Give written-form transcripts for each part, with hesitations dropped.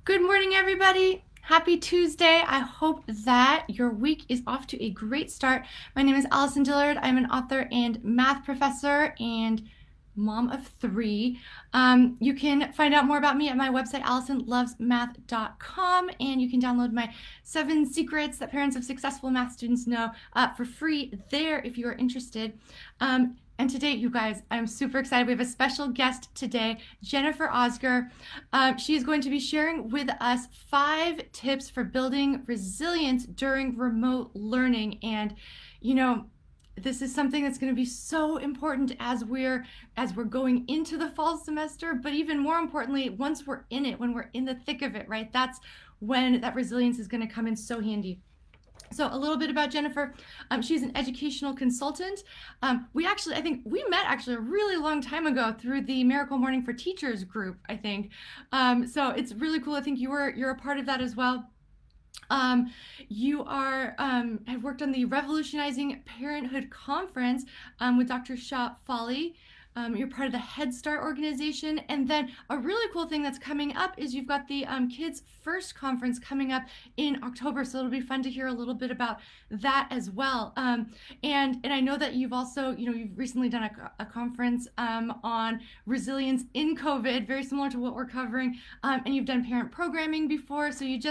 Good morning, everybody. Happy Tuesday. I hope that your week is off to a great start. My name is Allison Dillard. I'm an author and math professor and mom of three. You can find out more about me at my website, AllisonLovesMath.com, and you can download my 7 secrets that parents of successful math students know for free there if you are interested. And today, you guys, I'm super excited. We have a special guest today, Jennifer Ozgur. She is going to be sharing with us 5 tips for building resilience during remote learning. And, you know, this is something that's going to be so important as we're going into the fall semester, but even more importantly, once we're in it, when we're in the thick of it, right? That's when that resilience is going to come in so handy. So a little bit about Jennifer. She's an educational consultant. I think we met actually a really long time ago through the Miracle Morning for Teachers group, I think. So it's really cool. I think you're a part of that as well. You are have worked on the Revolutionizing Parenthood Conference with Dr. Shah Fali. You're part of the Head Start organization. And then a really cool thing that's coming up is you've got the Kids First Conference coming up in October. So it'll be fun to hear a little bit about that as well. And I know that you've also, you've recently done a conference on resilience in COVID, very similar to what we're covering. And you've done parent programming before. So you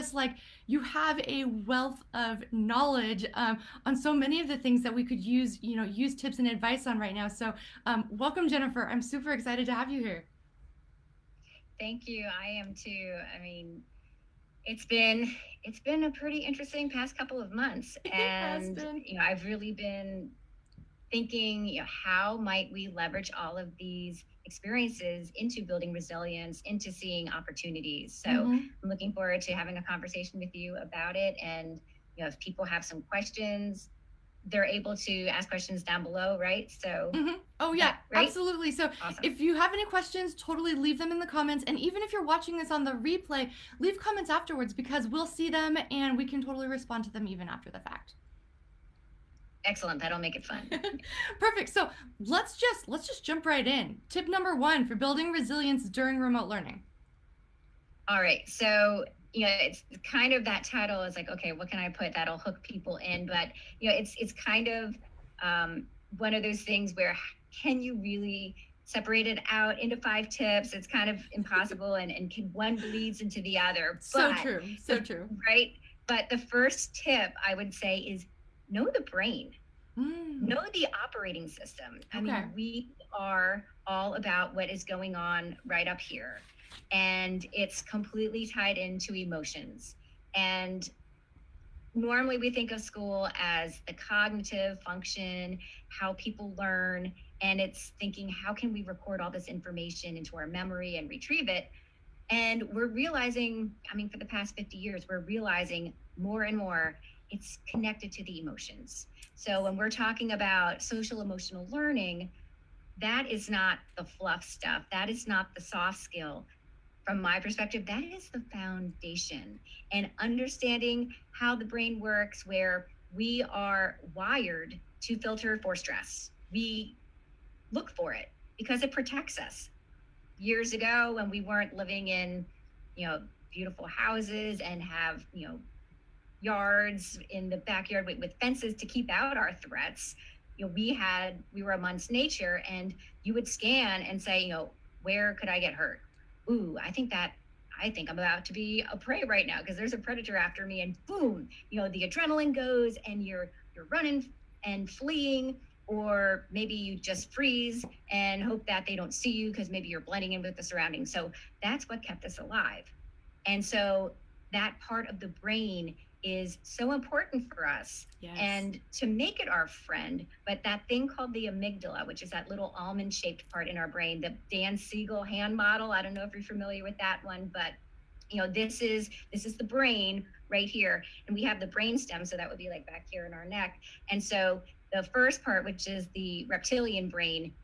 have a wealth of knowledge on so many of the things that we could use tips and advice on right now. So welcome, Jennifer. I'm super excited to have you here. Thank you. I am too. I mean, it's been a pretty interesting past couple of months, It has and been. I've really been thinking, how might we leverage all of these experiences into building resilience, into seeing opportunities. So Mm-hmm. I'm looking forward to having a conversation with you about it. And if people have some questions, they're able to ask questions down below, right? So Mm-hmm. Oh, is yeah, that right? absolutely. So Awesome. if you have any questions, totally leave them in the comments. And even if you're watching this on the replay, leave comments afterwards because we'll see them and we can totally respond to them even after the fact. Excellent. That'll make it fun. Perfect. So let's just jump right in. Tip number 1 for building resilience during remote learning. All right. So, it's kind of that title is like, okay, what can I put that'll hook people in? But, it's kind of one of those things where can you really separate it out into 5 tips? It's kind of impossible and can one bleeds into the other. So But true. So the true. right, but the first tip I would say is know the brain. Mm, Know the operating system. I okay. mean, we are all about what is going on right up here, and it's completely tied into emotions. And normally we think of school as the cognitive function, how people learn, and it's thinking, how can we record all this information into our memory and retrieve it? And we're realizing, I mean, for the past 50 years, we're realizing more and more it's connected to the emotions. So when we're talking about social emotional learning, that is not the fluff stuff. That is not the soft skill. From my perspective, that is the foundation. And understanding how the brain works, where we are wired to filter for stress. We look for it because it protects us. Years ago, when we weren't living in, beautiful houses and have, yards in the backyard with fences to keep out our threats, we were amongst nature, and you would scan and say, where could I get hurt? Ooh, I think I'm about to be a prey right now because there's a predator after me, and boom, the adrenaline goes and you're running and fleeing, or maybe you just freeze and hope that they don't see you because maybe you're blending in with the surroundings. So that's what kept us alive. And so that part of the brain is so important for us, Yes. and to make it our friend. But that thing called the amygdala, which is that little almond shaped part in our brain, the Dan Siegel hand model, I don't know if you're familiar with that one, but this is the brain right here, and we have the brain stem, so that would be like back here in our neck. And so the first part, which is the reptilian brain,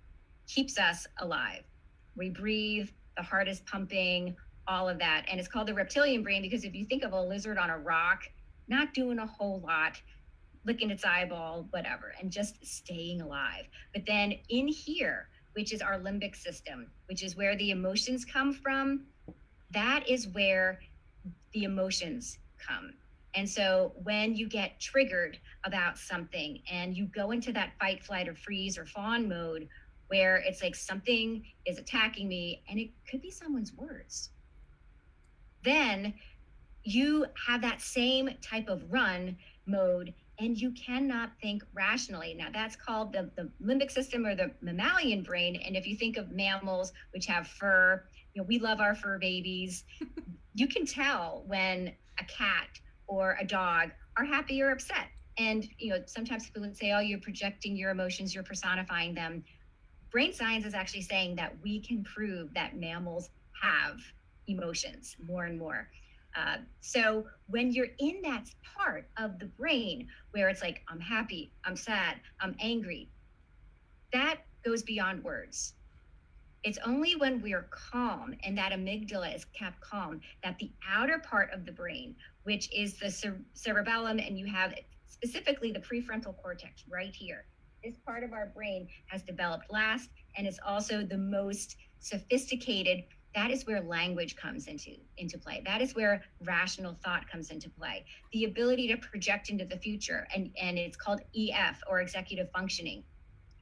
keeps us alive. We breathe, the heart is pumping, all of that. And it's called the reptilian brain because if you think of a lizard on a rock, not doing a whole lot, licking its eyeball, whatever, and just staying alive. But then in here, which is our limbic system, which is where the emotions come from, that is where the emotions come. And so when you get triggered about something and you go into that fight, flight, or freeze or fawn mode, where it's like something is attacking me, and it could be someone's words, then you have that same type of run mode and you cannot think rationally. Now, that's called the limbic system or the mammalian brain. And if you think of mammals, which have fur, we love our fur babies. You can tell when a cat or a dog are happy or upset. And, sometimes people would say, oh, you're projecting your emotions, you're personifying them. Brain science is actually saying that we can prove that mammals have emotions more and more. So when you're in that part of the brain where it's like, I'm happy, I'm sad, I'm angry, that goes beyond words. It's only when we're calm and that amygdala is kept calm that the outer part of the brain, which is the cerebellum, and you have specifically the prefrontal cortex right here. This part of our brain has developed last, and it's also the most sophisticated. That is where language comes into play. That is where rational thought comes into play. The ability to project into the future, and it's called EF, or executive functioning.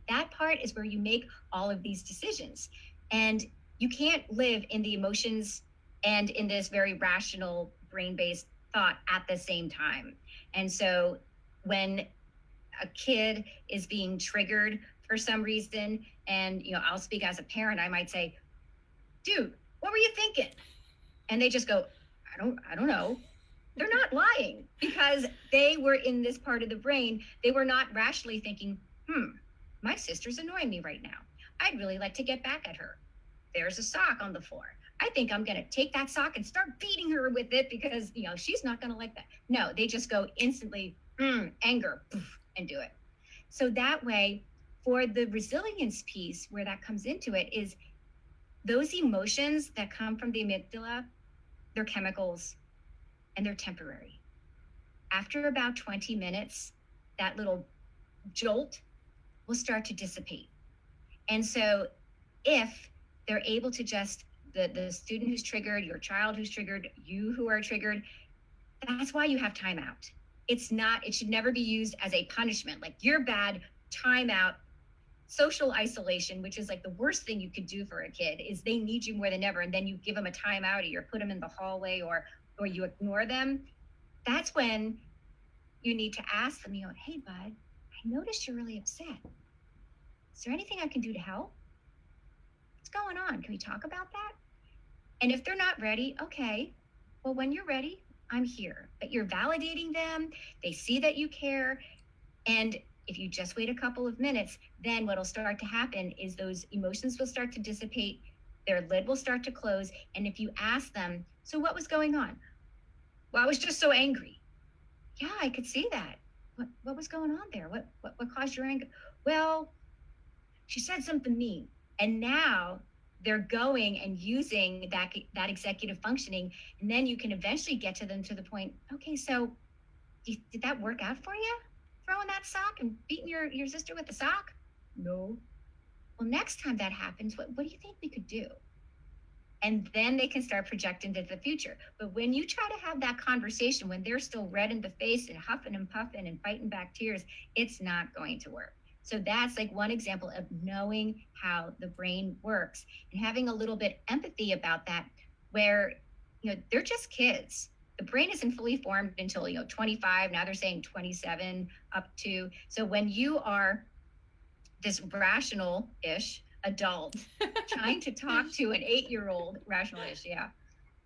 That part is where you make all of these decisions. And you can't live in the emotions and in this very rational brain-based thought at the same time. And so when a kid is being triggered for some reason, and I'll speak as a parent, I might say, dude, what were you thinking? And they just go, I don't know. They're not lying, because they were in this part of the brain. They were not rationally thinking, my sister's annoying me right now. I'd really like to get back at her. There's a sock on the floor. I think I'm going to take that sock and start beating her with it because, she's not going to like that. No, they just go instantly, anger, and do it. So that way, for the resilience piece, where that comes into it, is those emotions that come from the amygdala, they're chemicals and they're temporary. After about 20 minutes, that little jolt will start to dissipate. And so if they're able to just, the student who's triggered, your child who's triggered, you who are triggered, that's why you have timeout. It should never be used as a punishment. Like, you're bad, timeout. Social isolation, which is like the worst thing you could do for a kid, is they need you more than ever, and then you give them a timeout, or you put them in the hallway, or you ignore them. That's when you need to ask them, hey, bud, I noticed you're really upset. Is there anything I can do to help? What's going on? Can we talk about that? And if they're not ready, okay, well, when you're ready, I'm here. But you're validating them. They see that you care. And if you just wait a couple of minutes, then what'll start to happen is those emotions will start to dissipate. Their lid will start to close. And if you ask them, so what was going on? Well, I was just so angry. Yeah, I could see that. What was going on there? What caused your anger? Well, she said something mean. And now they're going and using that executive functioning. And then you can eventually get to them to the point, okay, so did that work out for you? Throwing that sock and beating your sister with the sock? No. Well, next time that happens, what do you think we could do? And then they can start projecting to the future. But when you try to have that conversation when they're still red in the face and huffing and puffing and fighting back tears, it's not going to work. So that's like one example of knowing how the brain works and having a little bit empathy about that, where, they're just kids. The brain isn't fully formed until, 25. Now they're saying 27 up to. So when you are this rational-ish adult trying to talk to an 8-year-old, rational-ish, yeah,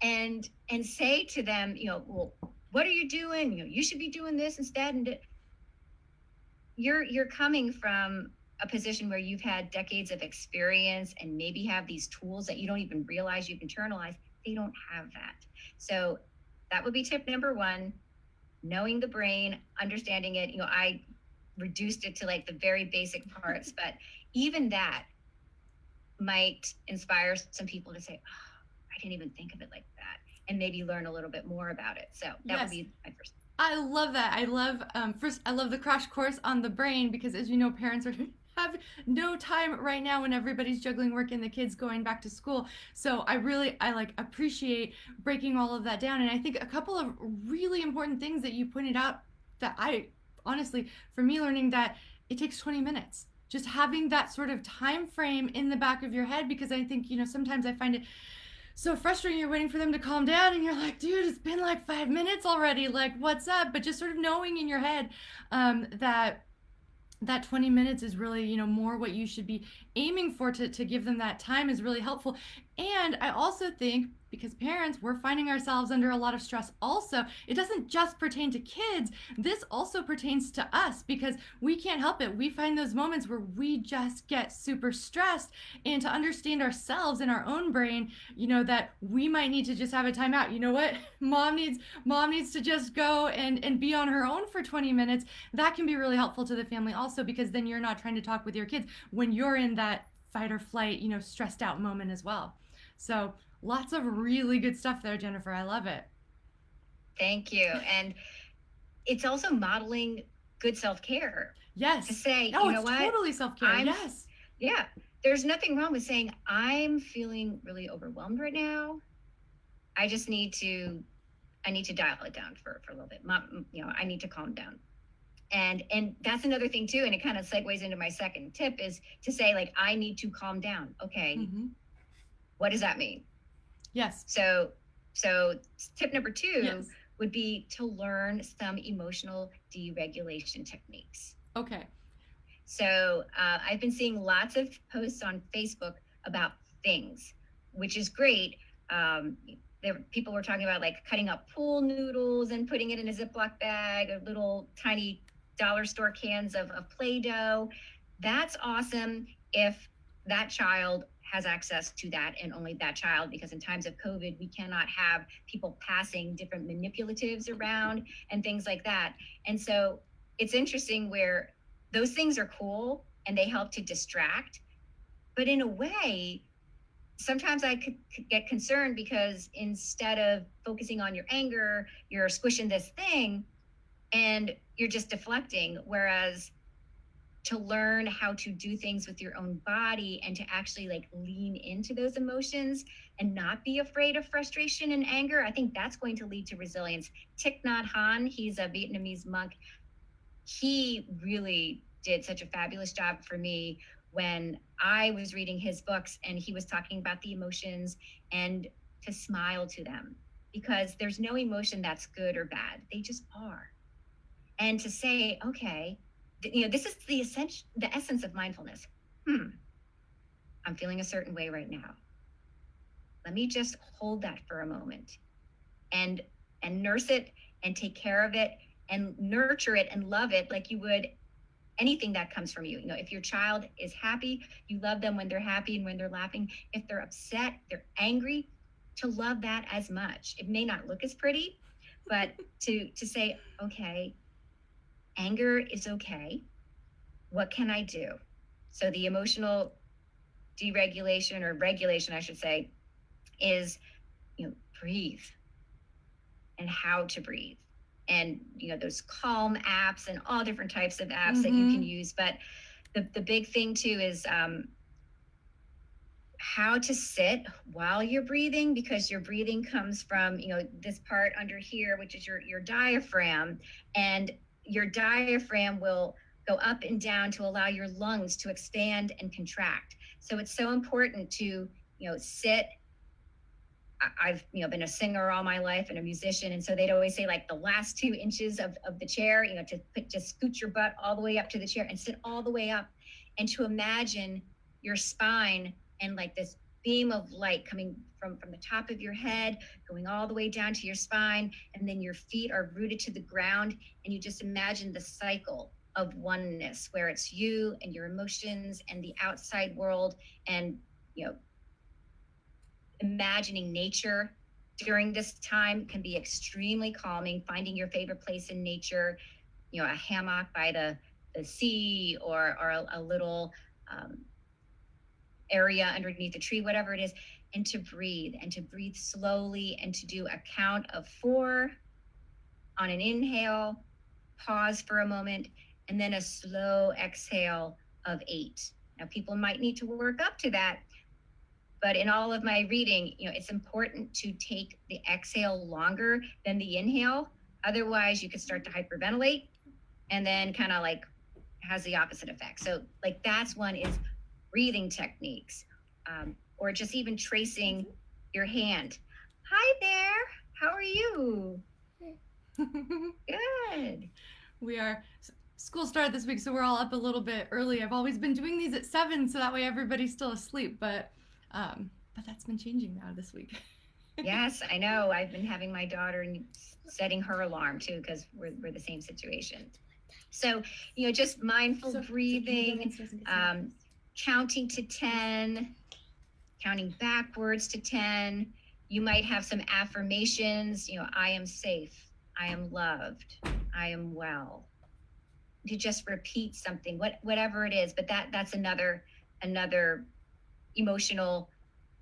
and say to them, well, what are you doing? You should be doing this instead. And you're coming from a position where you've had decades of experience and maybe have these tools that you don't even realize you've internalized. They don't have that. So that would be tip number one, knowing the brain, understanding it. I reduced it to like the very basic parts, but even that might inspire some people to say, oh, I didn't even think of it like that, and maybe learn a little bit more about it. So that would be my first. I love that. I love first. I love the crash course on the brain, because, as you know, parents are have no time right now when everybody's juggling work and the kids going back to school. So I like appreciate breaking all of that down. And I think a couple of really important things that you pointed out that I honestly, for me, learning that it takes 20 minutes, just having that sort of time frame in the back of your head, because I think, sometimes I find it so frustrating. You're waiting for them to calm down and you're like, dude, it's been like 5 minutes already, like what's up? But just sort of knowing in your head that 20 minutes is really, more what you should be aiming for, to give them that time is really helpful. And I also think, because parents, we're finding ourselves under a lot of stress also. It doesn't just pertain to kids. This also pertains to us, because we can't help it. We find those moments where we just get super stressed, and to understand ourselves in our own brain, that we might need to just have a timeout. You know what? Mom needs to just go and be on her own for 20 minutes. That can be really helpful to the family also, because then you're not trying to talk with your kids when you're in that fight or flight, stressed out moment as well. So lots of really good stuff there, Jennifer. I love it. Thank you. And it's also modeling good self-care. Yes. To say, oh, you know it's what? totally self-care. Yes. Yeah. There's nothing wrong with saying, I'm feeling really overwhelmed right now. I need to dial it down for a little bit. I need to calm down. And that's another thing too. And it kind of segues into my second tip, is to say, like, I need to calm down. Okay. What does that mean? Yes. So tip number 2 would be to learn some emotional deregulation techniques. Okay. So I've been seeing lots of posts on Facebook about things, which is great. People were talking about, like, cutting up pool noodles and putting it in a Ziploc bag, or little tiny dollar store cans of Play-Doh. That's awesome if that child has access to that, and only that child, because in times of COVID, we cannot have people passing different manipulatives around and things like that. And so it's interesting where those things are cool and they help to distract. But in a way, sometimes I could get concerned, because instead of focusing on your anger, you're squishing this thing and you're just deflecting. Whereas to learn how to do things with your own body, and to actually, like, lean into those emotions and not be afraid of frustration and anger, I think that's going to lead to resilience. Thich Nhat Hanh, he's a Vietnamese monk. He really did such a fabulous job for me when I was reading his books, and he was talking about the emotions and to smile to them, because there's no emotion that's good or bad. They just are. And to say, okay, this is the essence of mindfulness. I'm feeling a certain way right now. Let me just hold that for a moment and nurse it and take care of it and nurture it and love it like you would anything that comes from you. If your child is happy, you love them when they're happy and when they're laughing. If they're upset, they're angry, to love that as much. It may not look as pretty, but to say, okay, anger is okay. What can I do? So the emotional deregulation, or regulation, I should say, is, breathe, and how to breathe. And, those calm apps and all different types of apps that you can use. But the big thing too is how to sit while you're breathing, because your breathing comes from, this part under here, which is your diaphragm. And your diaphragm will go up and down to allow your lungs to expand and contract. So it's so important to, sit. I've been a singer all my life and a musician, and so they'd always say, like, the last 2 inches of the chair, to scoot your butt all the way up to the chair and sit all the way up, and to imagine your spine and, like, this beam of light coming from the top of your head, going all the way down to your spine, and then your feet are rooted to the ground, and you just imagine the cycle of oneness where it's you and your emotions and the outside world. And imagining nature during this time can be extremely calming. Finding your favorite place in nature, a hammock by the sea, or a little area underneath a tree, whatever it is, and to breathe slowly, and to do a count of 4 on an inhale, pause for a moment, and then a slow exhale of 8. Now, people might need to work up to that, but in all of my reading, it's important to take the exhale longer than the inhale. Otherwise, you could start to hyperventilate and then kind of like has the opposite effect. So like that's one is breathing techniques, or just even tracing your hand. Hi there, how are you? Good. We are school started this week, so we're all up a little bit early. I've always been doing these at 7, so that way everybody's still asleep. But that's been changing now this week. Yes, I know. I've been having my daughter setting her alarm too, because we're the same situation. So just mindful breathing, counting to 10, counting backwards to 10. You might have some affirmations. I am safe. I am loved. I am well. To just repeat something, whatever it is, but that's another emotional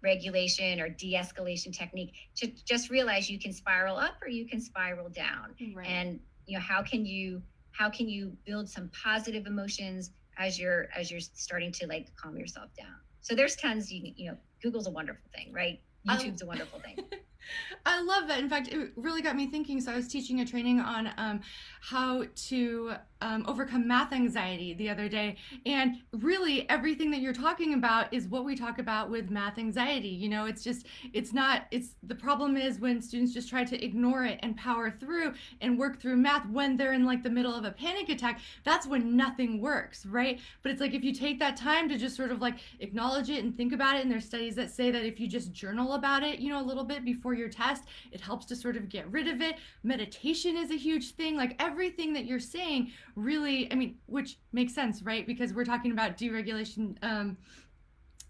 regulation or de-escalation technique. To just realize you can spiral up or you can spiral down. Right. And how can you build some positive emotions as you're starting to like calm yourself down. So there's tons. Google's a wonderful thing, right? YouTube's a wonderful thing. I love that. In fact, it really got me thinking. So I was teaching a training on how to overcome math anxiety the other day. And really everything that you're talking about is what we talk about with math anxiety. The problem is when students just try to ignore it and power through and work through math when they're in like the middle of a panic attack. That's when nothing works, right? But it's like if you take that time to just sort of like acknowledge it and think about it, and there's studies that say that if you just journal about it, a little bit before your test, it helps to sort of get rid of it. Meditation is a huge thing. Like everything that you're saying really, which makes sense, right? Because we're talking about deregulation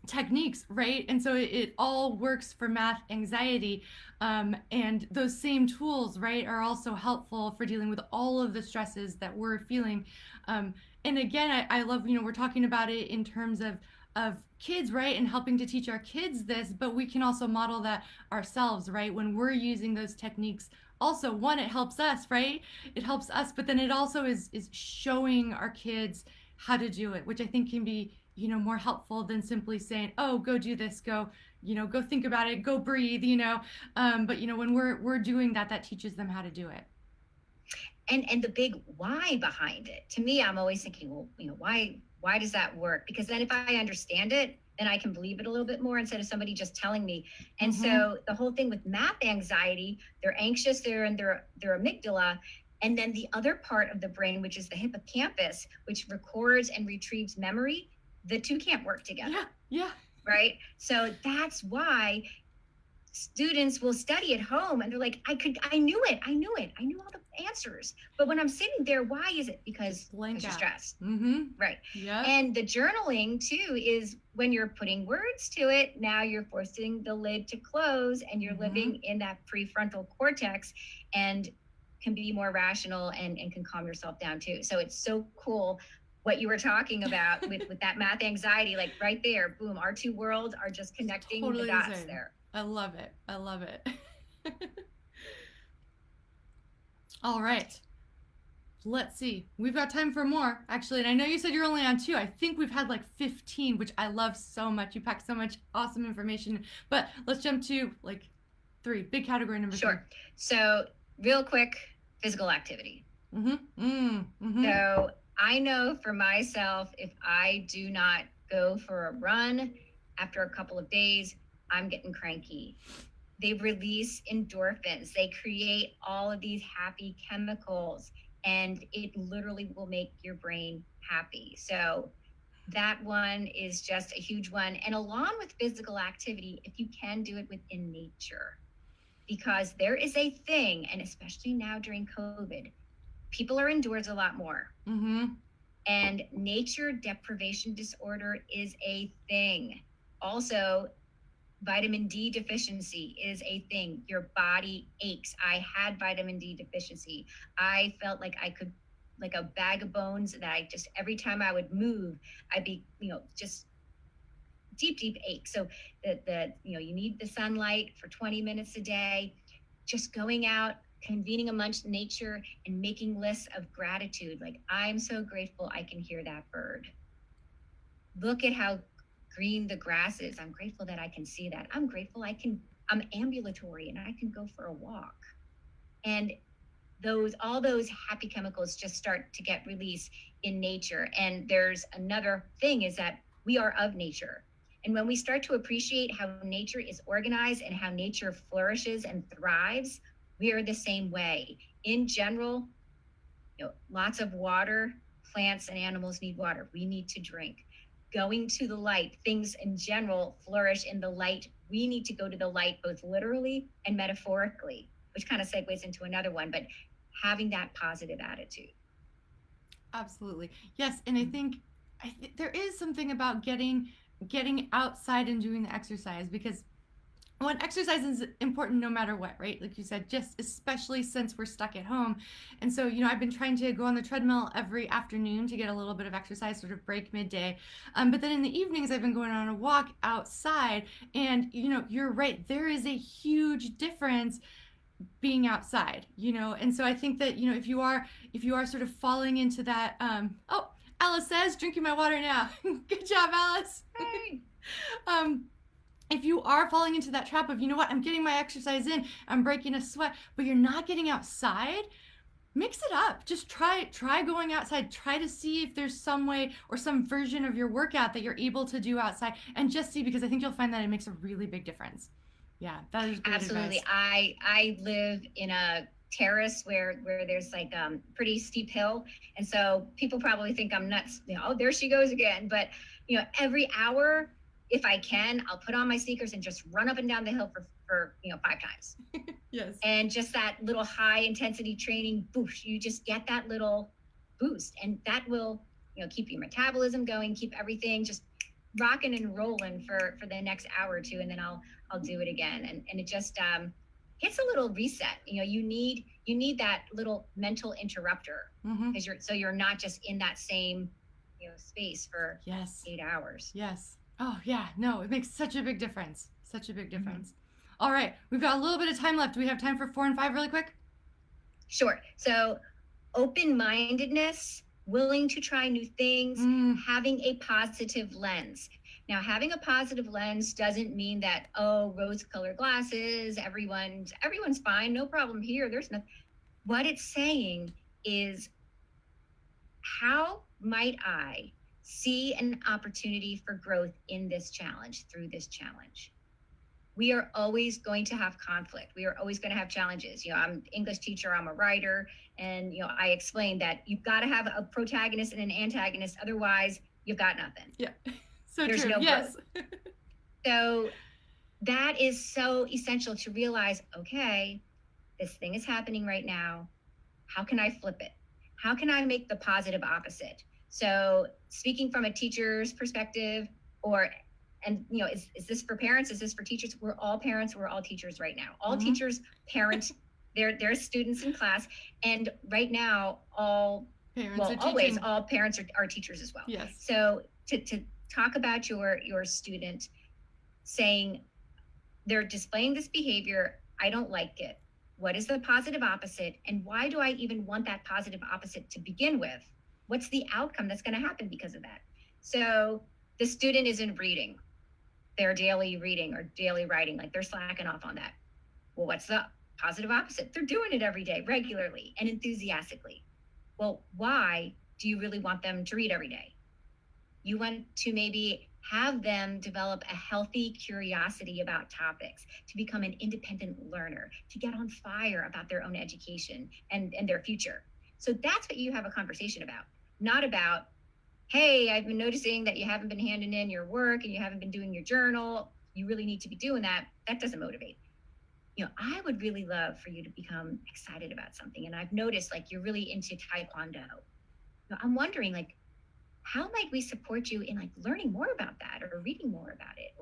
techniques, right? And so it all works for math anxiety. And those same tools, right, are also helpful for dealing with all of the stresses that we're feeling. And again, I love, we're talking about it in terms of kids, right, and helping to teach our kids this, but we can also model that ourselves, right, when we're using those techniques. Also, one, it helps us, right? It helps us, but then it also is showing our kids how to do it, which I think can be, more helpful than simply saying, oh, go do this, go think about it, go breathe, but when we're doing that, that teaches them how to do it. And the big why behind it. To me, I'm always thinking, well, why does that work? Because then if I understand it, then I can believe it a little bit more instead of somebody just telling me. And so the whole thing with math anxiety, they're anxious, they're in their amygdala. And then the other part of the brain, which is the hippocampus, which records and retrieves memory, the two can't work together. Yeah. Right? So that's why students will study at home and they're like, I knew it. I knew all the answers. But when I'm sitting there, why is it? Because you're stressed. Right. Yeah. And the journaling too is when you're putting words to it, now you're forcing the lid to close and you're living in that prefrontal cortex and can be more rational and can calm yourself down too. So it's so cool what you were talking about with that math anxiety, like right there, boom, our two worlds are just connecting the dots there. I love it. All right. Let's see. We've got time for more, actually. And I know you said you're only on 2. I think we've had like 15, which I love so much. You packed so much awesome information. But let's jump to like 3. Big category number 3. Sure. So real quick, physical activity. So I know for myself, if I do not go for a run after a couple of days, I'm getting cranky. They release endorphins. They create all of these happy chemicals, and it literally will make your brain happy. So that one is just a huge one. And along with physical activity, if you can do it within nature, because there is a thing, and especially now during COVID, people are indoors a lot more. And nature deprivation disorder is a thing. Also, vitamin D deficiency is a thing. Your body aches. I had vitamin D deficiency. I felt like I could, like a bag of bones, that I just, every time I would move, I'd be, just deep ache. So you need the sunlight for 20 minutes a day, just going out, convening amongst nature and making lists of gratitude. Like, I'm so grateful I can hear that bird. look at how green the grass is. I'm grateful that I can see that. I'm grateful I'm ambulatory and I can go for a walk. And all those happy chemicals just start to get released in nature. And there's another thing is that we are of nature. And when we start to appreciate how nature is organized and how nature flourishes and thrives, we are the same way. In general, lots of water, plants and animals need water. We need to drink. Going to the light, things in general flourish in the light. We need to go to the light both literally and metaphorically, which kind of segues into another one, but having that positive attitude. Absolutely. Yes, and I think there is something about getting outside and doing the exercise, because one, exercise is important no matter what, right? Like you said, just especially since we're stuck at home. And so, I've been trying to go on the treadmill every afternoon to get a little bit of exercise, sort of break midday. But then in the evenings, I've been going on a walk outside. And, you're right, there is a huge difference being outside, and so I think that, if you are sort of falling into that, oh, Alice says, drinking my water now. Good job, Alice. Hey. um if you are falling into that trap of, what, I'm getting my exercise in, I'm breaking a sweat, but you're not getting outside, mix it up. Just try going outside. Try to see if there's some way or some version of your workout that you're able to do outside, and just see, because I think you'll find that it makes a really big difference. Yeah, that is great Absolutely. advice. I live in a terrace where there's like pretty steep hill, and so people probably think I'm nuts. Oh, there she goes again. But every hour, if I can, I'll put on my sneakers and just run up and down the hill for 5 times. Yes. And just that little high intensity training boost, you just get that little boost, and that will keep your metabolism going, keep everything just rocking and rolling for the next hour or two, and then I'll do it again, and it just hits a little reset. You need that little mental interrupter, Mm-hmm. because you're not just in that same space for Yes. 8 hours. Yes. Oh, yeah. No, it makes such a big difference. Such a big Mm-hmm. difference. All right. We've got a little bit of time left. Do we have time for 4 and 5 really quick? Sure. So open-mindedness, willing to try new things, having a positive lens. Now, having a positive lens doesn't mean that, oh, rose-colored glasses, everyone's fine, no problem here. There's nothing. What it's saying is, how might I see an opportunity for growth in this challenge, through this challenge? We are always going to have conflict. We are always going to have challenges. I'm an English teacher, I'm a writer, and I explained that you've got to have a protagonist and an antagonist, otherwise you've got nothing. Yeah. So There's true. no Yes. So that is so essential to realize, okay, this thing is happening right now. How can I flip it? How can I make the positive opposite? So speaking from a teacher's perspective, is this for parents? Is this for teachers? We're all parents. We're all teachers right now. All teachers parent their students in class. And right now, all parents are teachers as well. Yes. So to talk about your student saying, they're displaying this behavior, I don't like it. What is the positive opposite? And why do I even want that positive opposite to begin with? What's the outcome that's going to happen because of that? So the student isn't reading their daily reading or daily writing, like they're slacking off on that. Well, what's the positive opposite? They're doing it every day, regularly and enthusiastically. Well, why do you really want them to read every day? You want to maybe have them develop a healthy curiosity about topics, to become an independent learner, to get on fire about their own education and their future. So that's what you have a conversation about, not about, hey, I've been noticing that you haven't been handing in your work and you haven't been doing your journal. You really need to be doing that. That doesn't motivate. I would really love for you to become excited about something. And I've noticed, like, you're really into Taekwondo. I'm wondering, like, how might we support you in, like, learning more about that or reading more about it?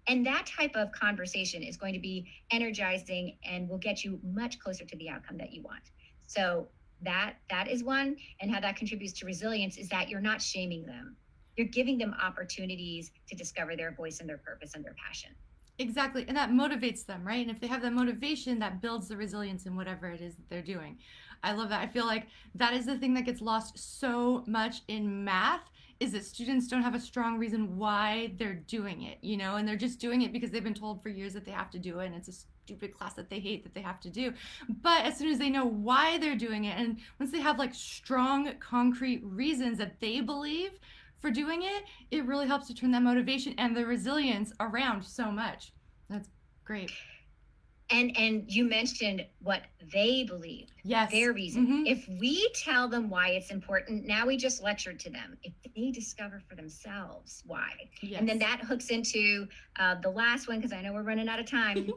And that type of conversation is going to be energizing and will get you much closer to the outcome that you want. So that is one. And how that contributes to resilience is that you're not shaming them. You're giving them opportunities to discover their voice and their purpose and their passion. Exactly. And that motivates them, right? And if they have that motivation, that builds the resilience in whatever it is that they're doing. I love that. I feel like that is the thing that gets lost so much in math is that students don't have a strong reason why they're doing it, and they're just doing it because they've been told for years that they have to do it and it's a stupid class that they hate that they have to do. But as soon as they know why they're doing it and once they have like strong concrete reasons that they believe for doing it, it really helps to turn that motivation and the resilience around so much. That's great. And you mentioned what they believe, Yes. their reason. Mm-hmm. If we tell them why it's important, now we just lectured to them. If they discover for themselves why, Yes. and then that hooks into the last one, because I know we're running out of time.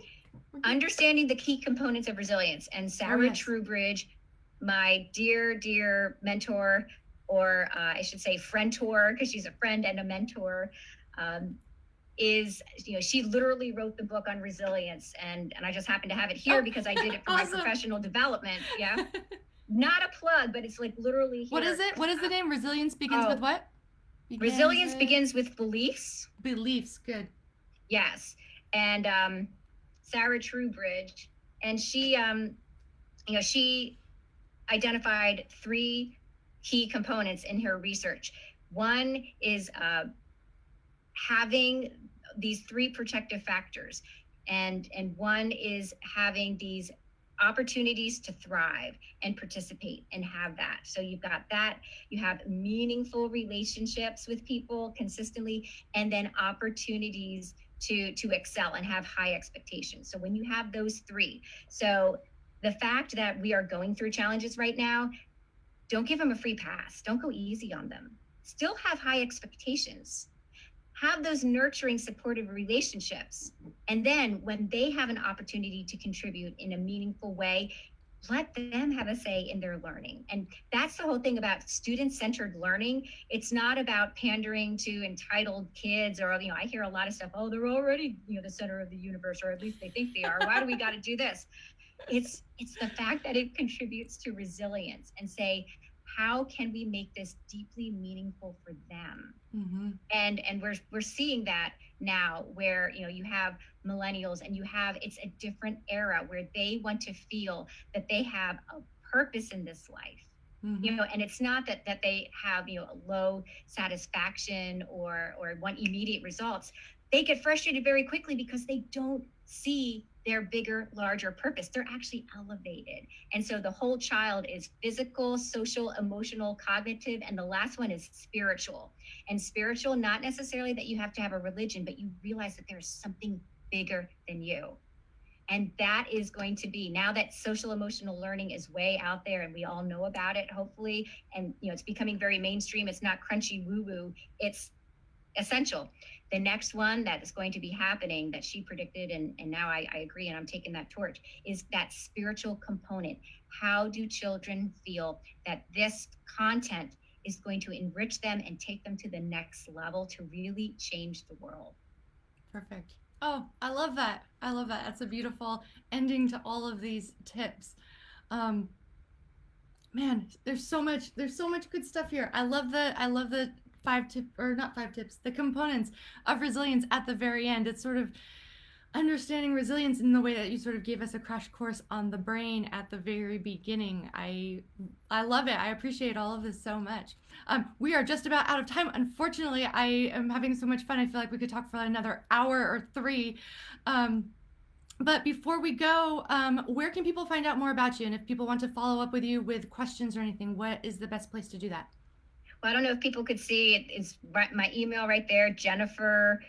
Understanding the key components of resilience. And Sarah Trubridge, my dear mentor, or I should say friend-tor, because she's a friend and a mentor, is, she literally wrote the book on resilience, and I just happen to have it here because I did it for awesome. My professional development. Yeah. Not a plug, but it's like literally here. What is it? What is the name? Resilience begins with what? Resilience begins with beliefs. Beliefs, good. Yes. And Sarah Trubridge, and she she identified 3 key components in her research. One is having these 3 protective factors, and one is having these opportunities to thrive and participate and have that. So you've got that, you have meaningful relationships with people consistently, and then opportunities to excel and have high expectations. So when you have those 3, so the fact that we are going through challenges right now, don't give them a free pass. Don't go easy on them. Still have high expectations. Have those nurturing, supportive relationships. And then when they have an opportunity to contribute in a meaningful way, let them have a say in their learning. And that's the whole thing about student-centered learning. It's not about pandering to entitled kids, or, I hear a lot of stuff, they're already, the center of the universe, or at least they think they are. Why do we got to do this? It's the fact that it contributes to resilience, and say, how can we make this deeply meaningful for them? Mm-hmm. And we're seeing that now, where you have millennials, and it's a different era where they want to feel that they have a purpose in this life. Mm-hmm. And it's not that they have a low satisfaction or want immediate results. They get frustrated very quickly because they don't see their bigger, larger purpose. They're actually elevated. And so the whole child is physical, social, emotional, cognitive, and the last one is spiritual. And spiritual, not necessarily that you have to have a religion, but you realize that there's something bigger than you. And that is going to be, now that social emotional learning is way out there and we all know about it, hopefully, and it's becoming very mainstream. It's not crunchy woo-woo, it's essential. The next one that is going to be happening, that she predicted, and now I agree, and I'm taking that torch, is that spiritual component. How do children feel that this content is going to enrich them and take them to the next level to really change the world? Perfect. Oh, I love that. I love that. That's a beautiful ending to all of these tips. Man, there's so much good stuff here. I love the 5 tips, the components of resilience at the very end. It's sort of understanding resilience in the way that you sort of gave us a crash course on the brain at the very beginning. I love it. I appreciate all of this so much. We are just about out of time. Unfortunately, I am having so much fun. I feel like we could talk for another hour or 3. But before we go, where can people find out more about you? And if people want to follow up with you with questions or anything, what is the best place to do that? Well, I don't know if people could see it. It's my email right there, Jennifer,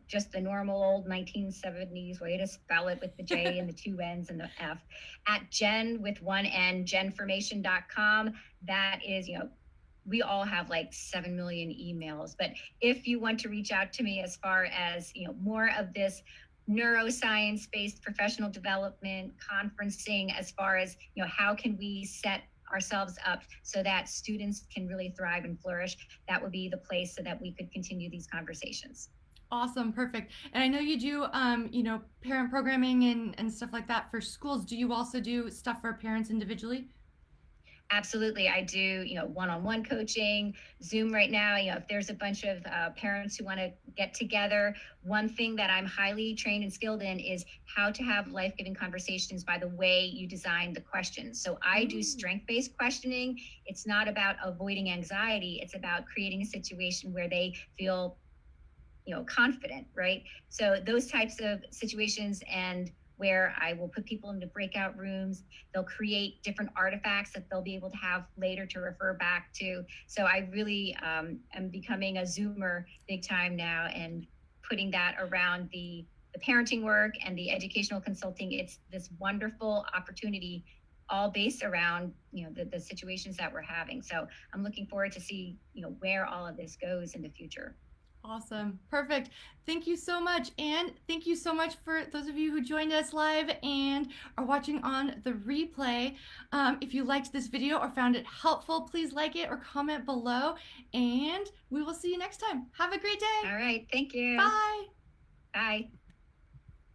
just the normal old 1970s way to spell it, with the J and the 2 N's and the F, at Jen with 1 N, genformation.com. That is, we all have like 7 million emails. But if you want to reach out to me as far as, more of this neuroscience-based professional development, conferencing, as far as, how can we set ourselves up so that students can really thrive and flourish, that would be the place so that we could continue these conversations. Awesome. Perfect. And I know you do, parent programming and stuff like that for schools. Do you also do stuff for parents individually? Absolutely. I do, one-on-one coaching, Zoom right now. If there's a bunch of parents who want to get together, one thing that I'm highly trained and skilled in is how to have life-giving conversations by the way you design the questions. So I do Ooh. strength-based questioning. It's not about avoiding anxiety. It's about creating a situation where they feel confident, right? So those types of situations, and where I will put people into breakout rooms, they'll create different artifacts that they'll be able to have later to refer back to. So I really am becoming a Zoomer big time now, and putting that around the parenting work and the educational consulting. It's this wonderful opportunity, all based around the situations that we're having. So I'm looking forward to see where all of this goes in the future. Awesome. Perfect. Thank you so much. And thank you so much for those of you who joined us live and are watching on the replay. If you liked this video or found it helpful, please like it or comment below. And we will see you next time. Have a great day. All right. Thank you. Bye. Bye.